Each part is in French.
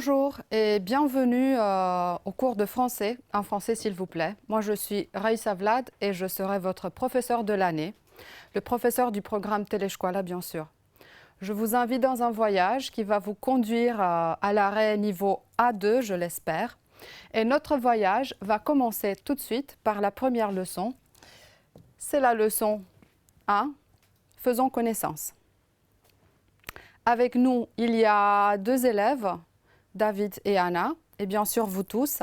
Bonjour et bienvenue au cours de français, en français s'il vous plaît. Moi je suis Raïssa Vlad et je serai votre professeur de l'année, le professeur du programme Teleshkola bien sûr. Je vous invite dans un voyage qui va vous conduire à l'arrêt niveau A2, je l'espère. Et notre voyage va commencer tout de suite par la première leçon. C'est la leçon 1, faisons connaissance. Avec nous, il y a deux élèves, David et Anna, et bien sûr vous tous.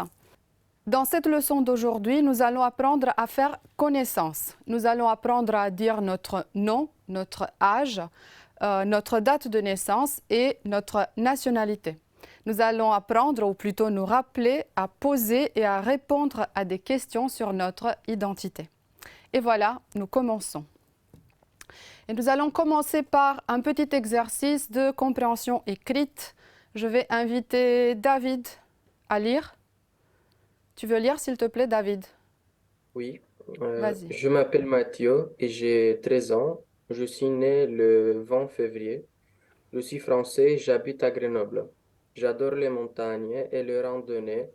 Dans cette leçon d'aujourd'hui, nous allons apprendre à faire connaissance. Nous allons apprendre à dire notre nom, notre âge, notre date de naissance et notre nationalité. Nous allons apprendre, ou plutôt nous rappeler, à poser et à répondre à des questions sur notre identité. Et voilà, nous commençons. Et nous allons commencer par un petit exercice de compréhension écrite. Je vais inviter David à lire. Tu veux lire, s'il te plaît, David? Oui, Vas-y. je m'appelle Mathieu et j'ai 13 ans. Je suis né le 20 février. Je suis français, j'habite à Grenoble. J'adore les montagnes et les randonnées.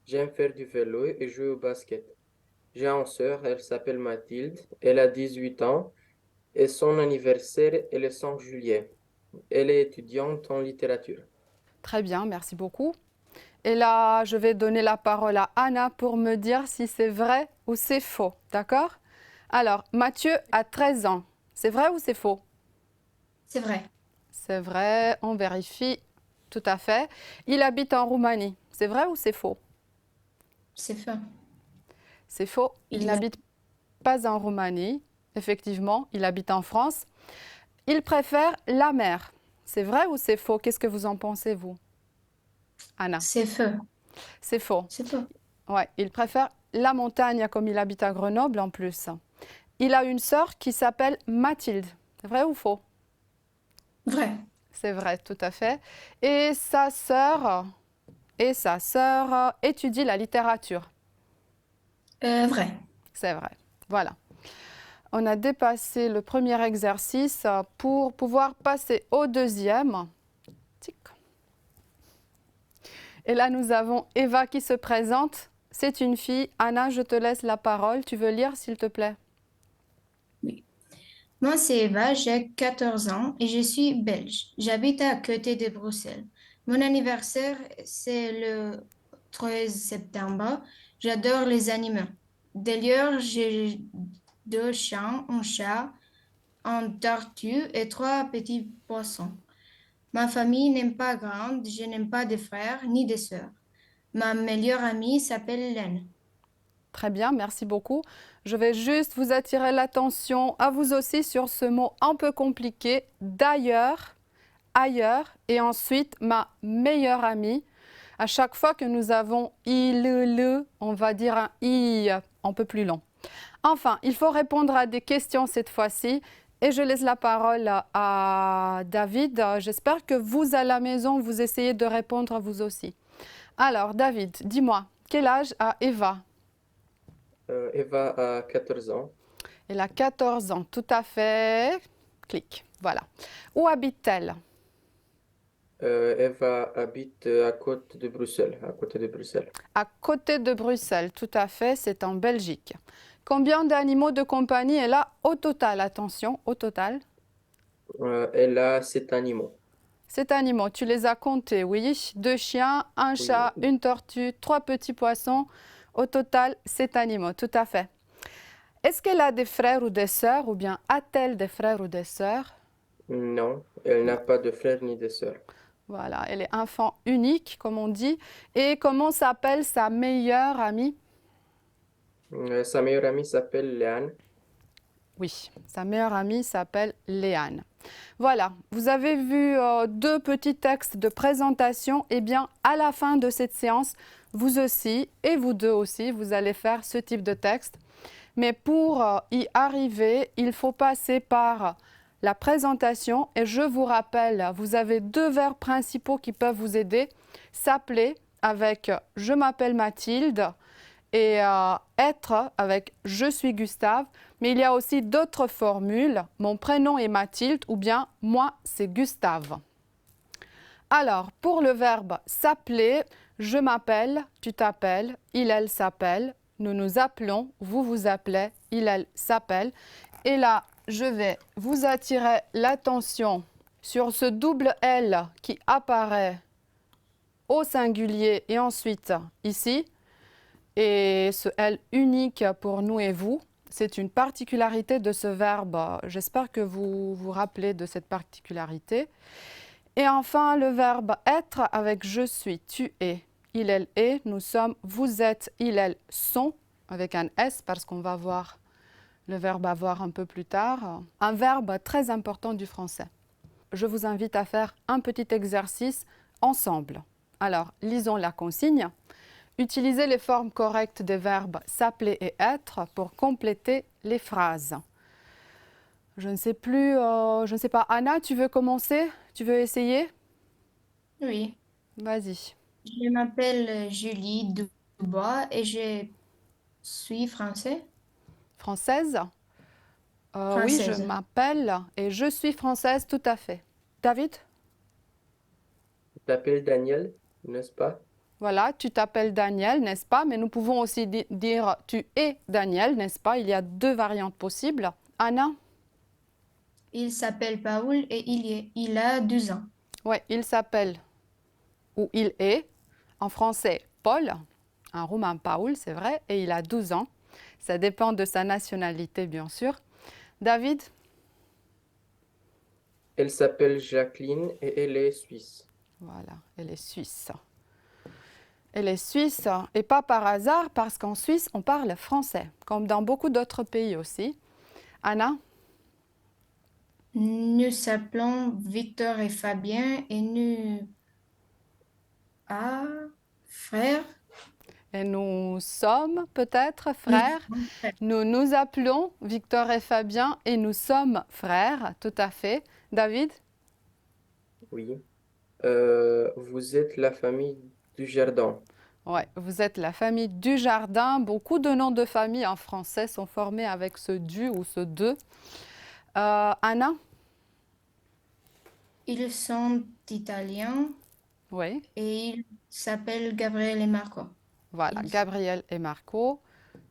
J'aime faire du vélo et jouer au basket. J'ai une sœur, elle s'appelle Mathilde. Elle a 18 ans et son anniversaire est le 5 juillet. Elle est étudiante en littérature. Très bien, merci beaucoup. Et là, je vais donner la parole à Anna pour me dire si c'est vrai ou c'est faux. D'accord? Alors, Mathieu a 13 ans. C'est vrai ou c'est faux? C'est vrai, C'est vrai, on vérifie. Tout à fait. Il habite en Roumanie. C'est vrai ou c'est faux? c'est faux. C'est faux. Il Il a- n'habite pas en Roumanie. Effectivement, il habite en France. Il préfère la mer. C'est vrai ou c'est faux? Qu'est-ce que vous en pensez, vous? Anna? C'est faux. C'est faux. C'est faux. Ouais, il préfère la montagne comme il habite à Grenoble en plus. Il a une sœur qui s'appelle Mathilde. C'est vrai ou faux? Vrai. C'est vrai, tout à fait. Et sa sœur étudie la littérature. Vrai. C'est vrai. Voilà. On a dépassé le premier exercice pour pouvoir passer au deuxième. Tic. Et là, nous avons Eva qui se présente. C'est une fille. Anna, je te laisse la parole. Tu veux lire, s'il te plaît? Oui. Moi, c'est Eva, j'ai 14 ans et je suis belge. J'habite à côté de Bruxelles. Mon anniversaire, c'est le 13 septembre. J'adore les animaux. D'ailleurs, j'ai deux chiens, un chat, un tortue et trois petits poissons. Ma famille n'est pas grande, je n'aime pas de frères ni de sœurs. Ma meilleure amie s'appelle Hélène. Très bien, merci beaucoup. Je vais juste vous attirer l'attention à vous aussi sur ce mot un peu compliqué, d'ailleurs, ailleurs, et ensuite ma meilleure amie. À chaque fois que nous avons le, on va dire un i un peu plus long. Enfin, il faut répondre à des questions cette fois-ci. Et je laisse la parole à David. J'espère que vous, à la maison, vous essayez de répondre vous aussi. Alors, David, dis-moi, quel âge a Eva? Eva a 14 ans. Elle a 14 ans, tout à fait. Clic, voilà. Où habite-t-elle? Eva habite à côté de Bruxelles, à côté de Bruxelles. À côté de Bruxelles, tout à fait, c'est en Belgique. Combien d'animaux de compagnie elle a au total? Attention, au total. Elle a 7 animaux. 7 animaux, tu les as comptés, oui. 2 chiens, un Oui, chat, une tortue, 3 petits poissons. Au total, 7 animaux, tout à fait. Est-ce qu'elle a des frères ou des sœurs, ou bien a-t-elle des frères ou des sœurs? non, elle n'a pas de frère ni de sœur. Voilà, elle est enfant unique, comme on dit. Et comment s'appelle sa meilleure amie? Sa meilleure amie s'appelle Léane. Oui, sa meilleure amie s'appelle Léane. Voilà, vous avez vu deux petits textes de présentation. Eh bien, à la fin de cette séance, vous aussi, et vous deux aussi, vous allez faire ce type de texte. Mais pour y arriver, il faut passer par la présentation. Et je vous rappelle, vous avez deux verbes principaux qui peuvent vous aider. S'appeler avec « je m'appelle Mathilde » et être avec « je suis Gustave ». Mais il y a aussi d'autres formules. « Mon prénom est Mathilde » ou bien « moi, c'est Gustave ». Alors, pour le verbe s'appeler, je m'appelle, tu t'appelles, il, elle s'appelle, nous nous appelons, vous vous appelez, il, elle s'appelle. Et là, je vais vous attirer l'attention sur ce double L qui apparaît au singulier et ensuite ici. Et ce L unique pour nous et vous, c'est une particularité de ce verbe. J'espère que vous vous rappelez de cette particularité. Et enfin, le verbe être avec je suis, tu es, il, elle est, nous sommes, vous êtes, il, elle sont, avec un S parce qu'on va voir le verbe avoir un peu plus tard. Un verbe très important du français. Je vous invite à faire un petit exercice ensemble. Alors, lisons la consigne. Utilisez les formes correctes des verbes s'appeler et être pour compléter les phrases. Je ne sais plus, je ne sais pas. Anna, tu veux commencer? Tu veux essayer? Oui. Vas-y. Je m'appelle Julie Dubois et je suis Française? Oui, je française. m'appelle et je suis française, tout à fait. David? Tu t'appelles Daniel, n'est-ce pas? Voilà, tu t'appelles Daniel, n'est-ce pas? Mais nous pouvons aussi dire tu es Daniel, n'est-ce pas? Il y a deux variantes possibles. Anna? Il s'appelle Paul et il a 12 ans. Oui, il s'appelle ou il est, en français, Paul, en roumain Paul, c'est vrai, et il a 12 ans. Ça dépend de sa nationalité, bien sûr. David? Elle s'appelle Jacqueline et elle est suisse. Voilà, elle est suisse. Elle est suisse, et pas par hasard, parce qu'en Suisse, on parle français, comme dans beaucoup d'autres pays aussi. Anna? Nous s'appelons Victor et Fabien et nous frères. Et nous sommes peut-être Nous frères. sommes frères. Nous nous appelons Victor et Fabien et nous sommes frères, tout à fait. David? Oui. Vous êtes la famille du jardin. Ouais, vous êtes la famille Dujardin. Beaucoup de noms de famille en français sont formés avec ce du ou ce de. Anna? Ils sont italiens Oui, et ils s'appellent Gabriel et Marco. voilà, Ils- Gabriel et Marco.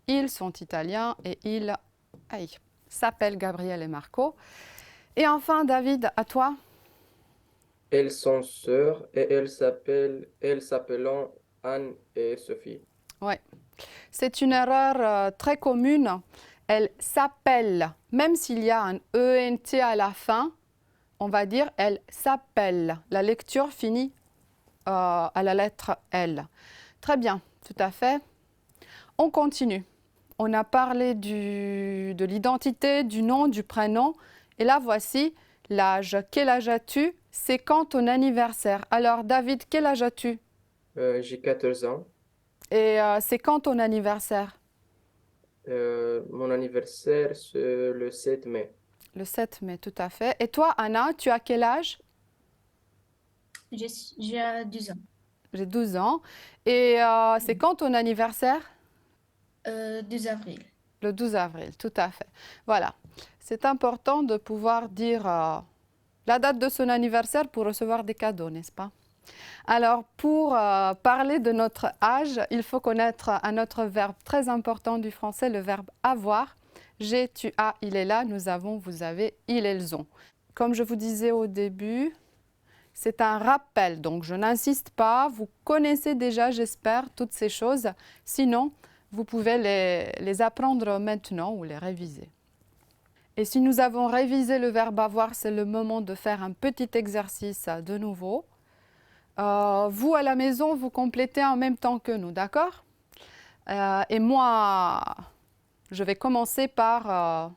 Ils sont italiens et ils s'appellent Gabriel et Marco. Et enfin, David, à toi? Elles sont sœurs et elles s'appellent Anne et Sophie. Ouais. C'est une erreur très commune. Elle s'appelle, même s'il y a un ENT à la fin, on va dire elle s'appelle. La lecture finit à la lettre L. Très bien, tout à fait. On continue. On a parlé de l'identité, du nom, du prénom. Et là, voici l'âge. Quel âge as-tu? C'est quand ton anniversaire? Alors, David, quel âge as-tu? J'ai 14 ans. Et c'est quand ton anniversaire? Mon anniversaire, c'est le 7 mai. Le 7 mai, tout à fait. Et toi, Anna, tu as quel âge? J'ai 12 ans. J'ai 12 ans. Et c'est quand ton anniversaire? 2 avril. Le 12 avril, tout à fait. Voilà. C'est important de pouvoir dire la date de son anniversaire pour recevoir des cadeaux, n'est-ce pas? Alors, pour parler de notre âge, il faut connaître un autre verbe très important du français, le verbe avoir. J'ai, tu as, il est là, nous avons, vous avez, ils, elles ont. Comme je vous disais au début, c'est un rappel, donc je n'insiste pas. Vous connaissez déjà, j'espère, toutes ces choses. Sinon, vous pouvez les apprendre maintenant ou les réviser. Et si nous avons révisé le verbe avoir, c'est le moment de faire un petit exercice de nouveau. Vous, à la maison, vous complétez en même temps que nous, d'accord? Et moi, je vais commencer par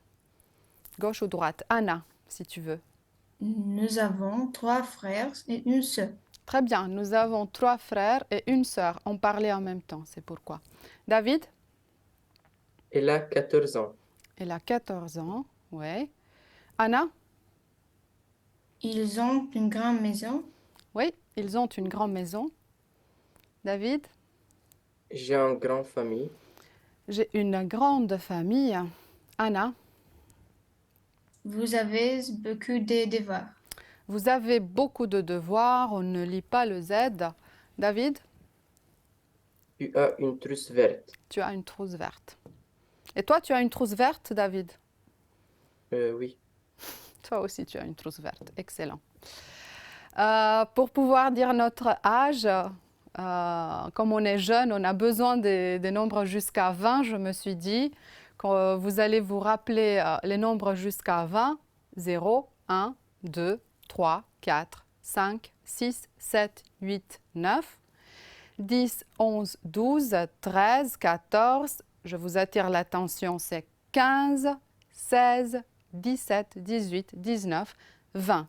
gauche ou droite. Anna, si tu veux. Nous avons 3 frères et une sœur. Très bien, nous avons 3 frères et une sœur. On parlait en même temps, c'est pourquoi. David? Elle a 14 ans. Elle a 14 ans, oui. Anna? Ils ont une grande maison. Oui, ils ont une grande maison. David? J'ai une grande famille. J'ai une grande famille. Anna? Vous avez beaucoup de devoirs. Vous avez beaucoup de devoirs, on ne lit pas le Z. David, Tu as une trousse verte. tu as une trousse verte. Et toi, tu as une trousse verte, David? Oui. Toi aussi, tu as une trousse verte. Excellent. Pour pouvoir dire notre âge, comme on est jeune, on a besoin des nombres jusqu'à 20. Je me suis dit que vous allez vous rappeler les nombres jusqu'à 20. 0, 1, 2, 3, 4, 5, 6, 7, 8, 9, 10, 11, 12, 13, 14. Je vous attire l'attention, c'est 15, 16, 17, 18, 19, 20.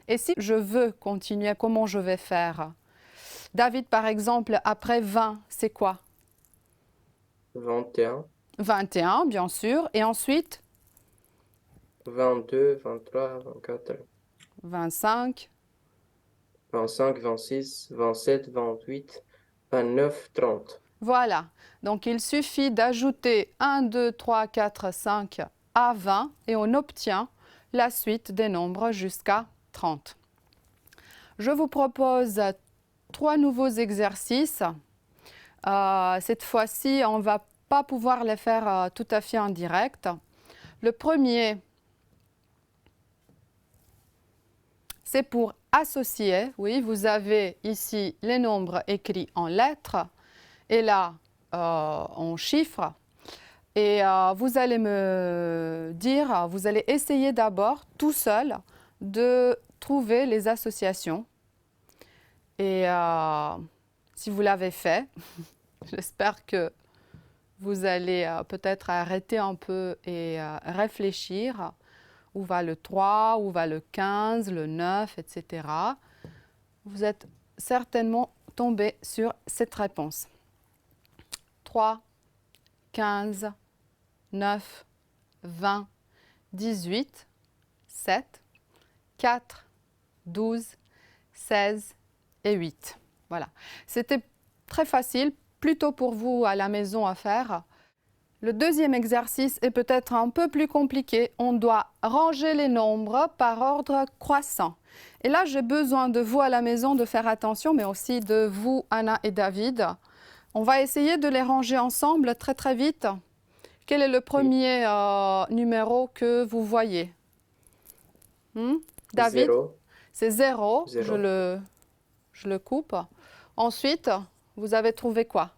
Et si je veux continuer, comment je vais faire? David, par exemple, après 20, c'est quoi? 21, 21, bien sûr. Et ensuite, 22, 23, 24, 25, 25, 26, 27, 28, 29, 30. voilà. Donc, il suffit d'ajouter 1, 2, 3, 4, 5 à 20 et on obtient la suite des nombres jusqu'à 30. Je vous propose 3 nouveaux exercices. Cette fois-ci, on ne va pas pouvoir les faire tout à fait en direct. Le premier, c'est pour associer. Oui, vous avez ici les nombres écrits en lettres et là en chiffres. Et vous allez me dire, vous allez essayer d'abord tout seul de trouver les associations. Et si vous l'avez fait, j'espère que vous allez peut-être arrêter un peu et réfléchir. Où va le 3, où va le 15, le 9, etc. Vous êtes certainement tombé sur cette réponse. 3, 15, 9, 20, 18, 7, 4, 12, 16 et 8. Voilà. C'était très facile, plutôt pour vous à la maison à faire. Le deuxième exercice est peut-être un peu plus compliqué. On doit ranger les nombres par ordre croissant. Et là, j'ai besoin de vous à la maison de faire attention, mais aussi de vous, Anna et David. On va essayer de les ranger ensemble très très vite. Quel est le premier numéro que vous voyez? David? 0, C'est 0. 0. Je le coupe. Ensuite, vous avez trouvé quoi?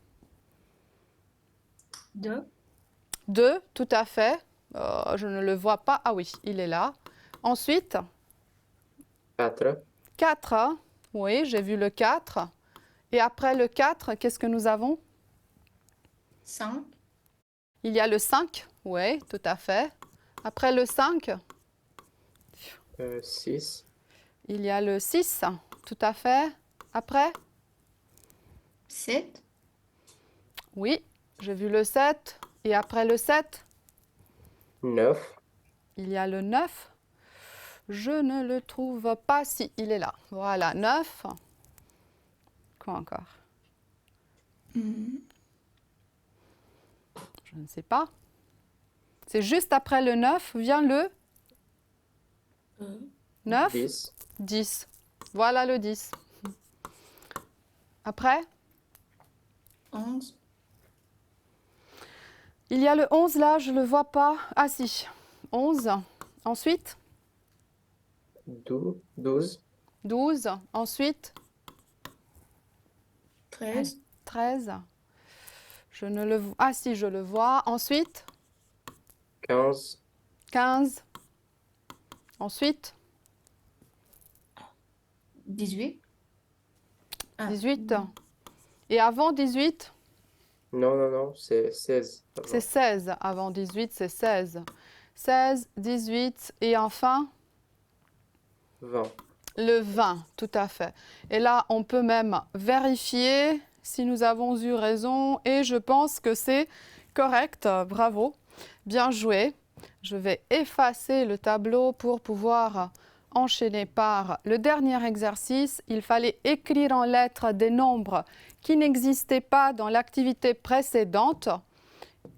2, 2, tout à fait. Je ne le vois pas. Ah oui, il est là. Ensuite, 4, 4. Oui, j'ai vu le 4. Et après le 4, qu'est-ce que nous avons? 5, Il y a le 5. Oui, tout à fait. Après le 5, 6, il y a le 6. Tout à fait. Après? 7, Oui, j'ai vu le 7. Et après le 7, 9, il y a le 9. Je ne le trouve pas. Si, il est là. Voilà, 9. Quoi encore? Je ne sais pas. C'est juste après le 9, vient le 9, 10, 10. Voilà le 10. Après, 11, il y a le 11 là, je ne le vois pas. Ah si, 11. Ensuite, 12, 12. Ensuite, 13, 13. Je ne le vois. Ah si, je le vois. Ensuite, 15, 15. Ensuite, 18, 18. Et avant 18, non, c'est 16. c'est 16. Avant 18, c'est 16. 16, 18 et enfin 20. le 20, tout à fait. Et là, on peut même vérifier si nous avons eu raison et je pense que c'est correct. Bravo, bien joué. Je vais effacer le tableau pour pouvoir enchaîner par le dernier exercice. Il fallait écrire en lettres des nombres qui n'existaient pas dans l'activité précédente.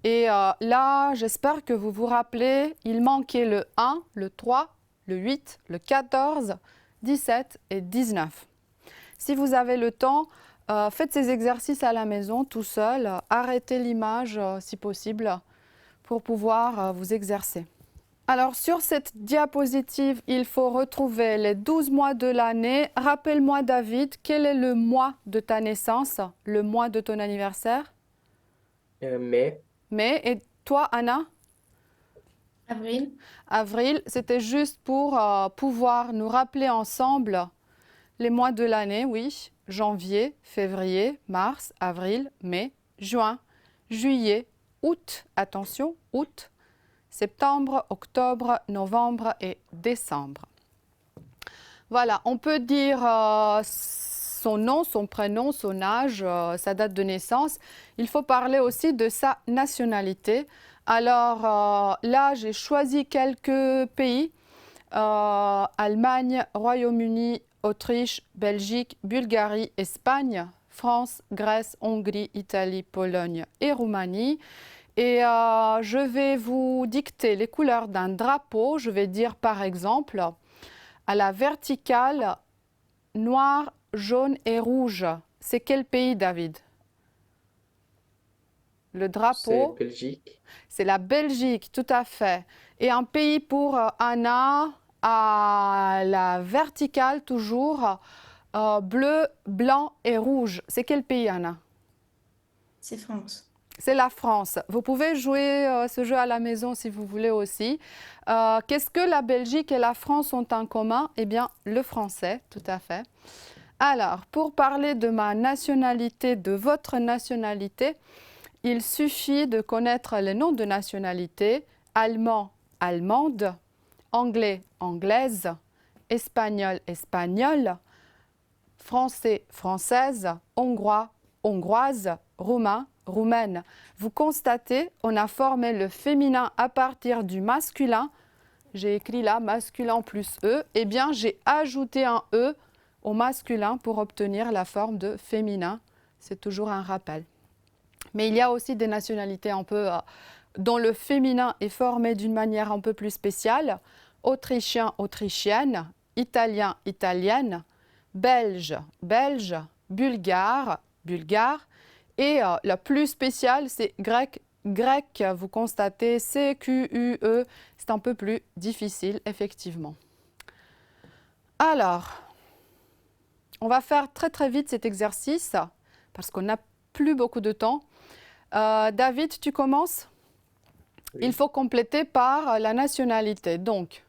Et là, j'espère que vous vous rappelez, il manquait le 1, le 3, le 8, le 14, 17 et 19. Si vous avez le temps, faites ces exercices à la maison tout seul. Arrêtez l'image si possible pour pouvoir vous exercer. Alors sur cette diapositive, il faut retrouver les 12 mois de l'année. Rappelle-moi David, quel est le mois de ta naissance, le mois de ton anniversaire? Mai, Mai. Et toi Anna? Avril, Avril, c'était juste pour pouvoir nous rappeler ensemble les mois de l'année, oui. Janvier, février, mars, avril, mai, juin, juillet, août, attention, août, septembre, octobre, novembre et décembre. Voilà, on peut dire son nom, son prénom, son âge, sa date de naissance. Il faut parler aussi de sa nationalité. Alors là, j'ai choisi quelques pays. Allemagne, Royaume-Uni, Autriche, Belgique, Bulgarie, Espagne, France, Grèce, Hongrie, Italie, Pologne et Roumanie. Et je vais vous dicter les couleurs d'un drapeau. Je vais dire par exemple à la verticale noir, jaune et rouge. C'est quel pays, David? Le c'est drapeau, Belgique, c'est la Belgique, tout à fait. Et un pays pour Anna, à la verticale toujours, bleu, blanc et rouge. C'est quel pays, Anna? c'est France. C'est la France. Vous pouvez jouer ce jeu à la maison si vous voulez aussi. Qu'est-ce que la Belgique et la France ont en commun? Eh bien, le français, tout à fait. Alors, pour parler de ma nationalité, de votre nationalité, il suffit de connaître les noms de nationalité: allemand, allemande, anglais, anglaise, espagnol, espagnol, français, française, hongrois, hongroise, roumain, roumaine. Vous constatez, on a formé le féminin à partir du masculin. J'ai écrit là masculin plus E. Eh bien, j'ai ajouté un E au masculin pour obtenir la forme de féminin. C'est toujours un rappel. Mais il y a aussi des nationalités un peu dont le féminin est formé d'une manière un peu plus spéciale. Autrichien, autrichienne, italien, italienne, belge, belge, bulgare, bulgare. Et la plus spéciale, c'est grec, grec. Vous constatez C, Q, U, E. C'est un peu plus difficile, effectivement. Alors, on va faire très très vite cet exercice parce qu'on n'a plus beaucoup de temps. David, tu commences? oui. Il faut compléter par la nationalité. Donc,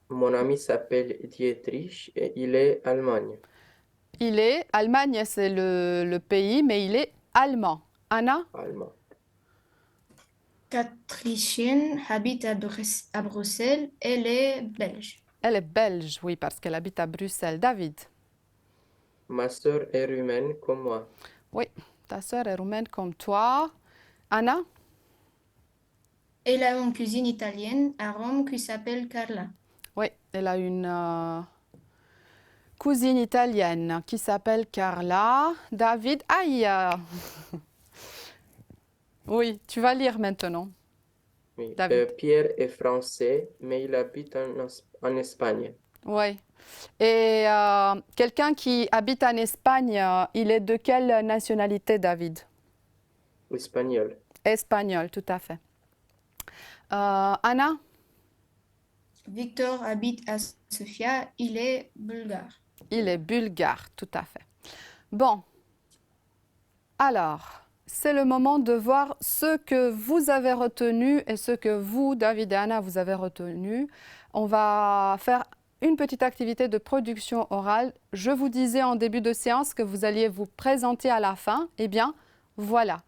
Mon ami s'appelle Dietrich et il est Allemagne. il est, Allemagne c'est le pays, mais il est allemand. Anna? Allemand. Catherine habite à Bruxelles. Elle est belge. Elle est belge, oui, parce qu'elle habite à Bruxelles. David? Ma sœur est roumaine comme moi. Oui, ta sœur est roumaine comme toi. Anna? Elle a une cousine italienne à Rome qui s'appelle Carla. Oui, elle a une cousine italienne qui s'appelle Carla. David? Aïe! Oui, tu vas lire maintenant. Oui. David. Pierre est français, mais il habite en Espagne. Oui. Et quelqu'un qui habite en Espagne, il est de quelle nationalité, David? Espagnol. Espagnol, tout à fait. Anna? Victor habite à Sofia. Il est bulgare. Il est bulgare, tout à fait. Bon. Alors, c'est le moment de voir ce que vous avez retenu et ce que vous, David et Anna, vous avez retenu. On va faire une petite activité de production orale. Je vous disais en début de séance que vous alliez vous présenter à la fin. Eh bien, voilà.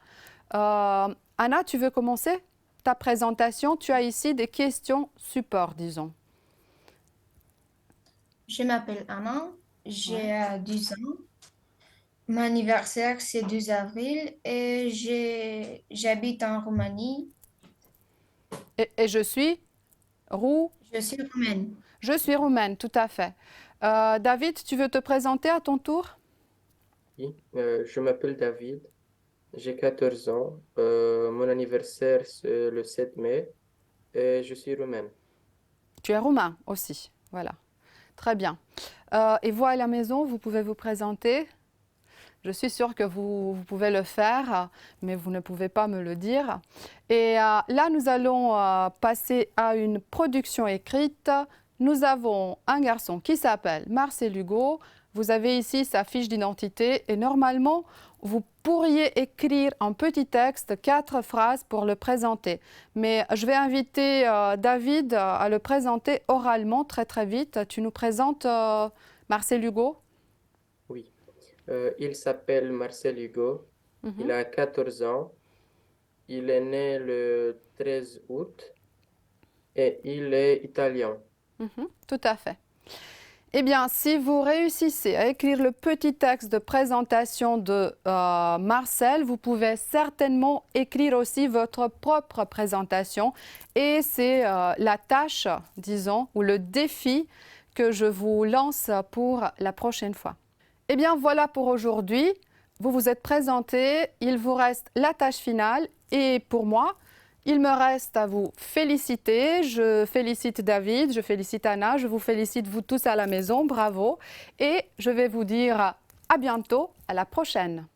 Anna, tu veux commencer ta présentation? Tu as ici des questions support, disons. Je m'appelle Anna. J'ai Ouais. 10 ans. Mon anniversaire, c'est 12 avril et j'habite en Roumanie. Et je suis roux. Je suis roumaine. Je suis roumaine, tout à fait. David, tu veux te présenter à ton tour? Oui. Je m'appelle David. J'ai 14 ans. Mon anniversaire, c'est le 7 mai. Et je suis roumaine. Tu es roumain aussi, voilà. Très bien. Et vous, à la maison, vous pouvez vous présenter? Je suis sûre que vous pouvez le faire, mais vous ne pouvez pas me le dire. Et là, nous allons passer à une production écrite. Nous avons un garçon qui s'appelle Marcel Hugo. Vous avez ici sa fiche d'identité et normalement, vous pourriez écrire en petit texte 4 phrases pour le présenter. Mais je vais inviter David à le présenter oralement très vite. Tu nous présentes Marcel Hugo? Oui. Il s'appelle Marcel Hugo. Il Mhm. a 14 ans. Il est né le 13 août et il est italien. Mhm, tout à fait. Eh bien, si vous réussissez à écrire le petit texte de présentation de Marcel, vous pouvez certainement écrire aussi votre propre présentation. Et c'est la tâche, disons, ou le défi que je vous lance pour la prochaine fois. Eh bien, voilà pour aujourd'hui. Vous vous êtes présenté, il vous reste la tâche finale. Et pour moi, il me reste à vous féliciter. Je félicite David, je félicite Anna, je vous félicite vous tous à la maison, bravo. Et je vais vous dire à bientôt, à la prochaine.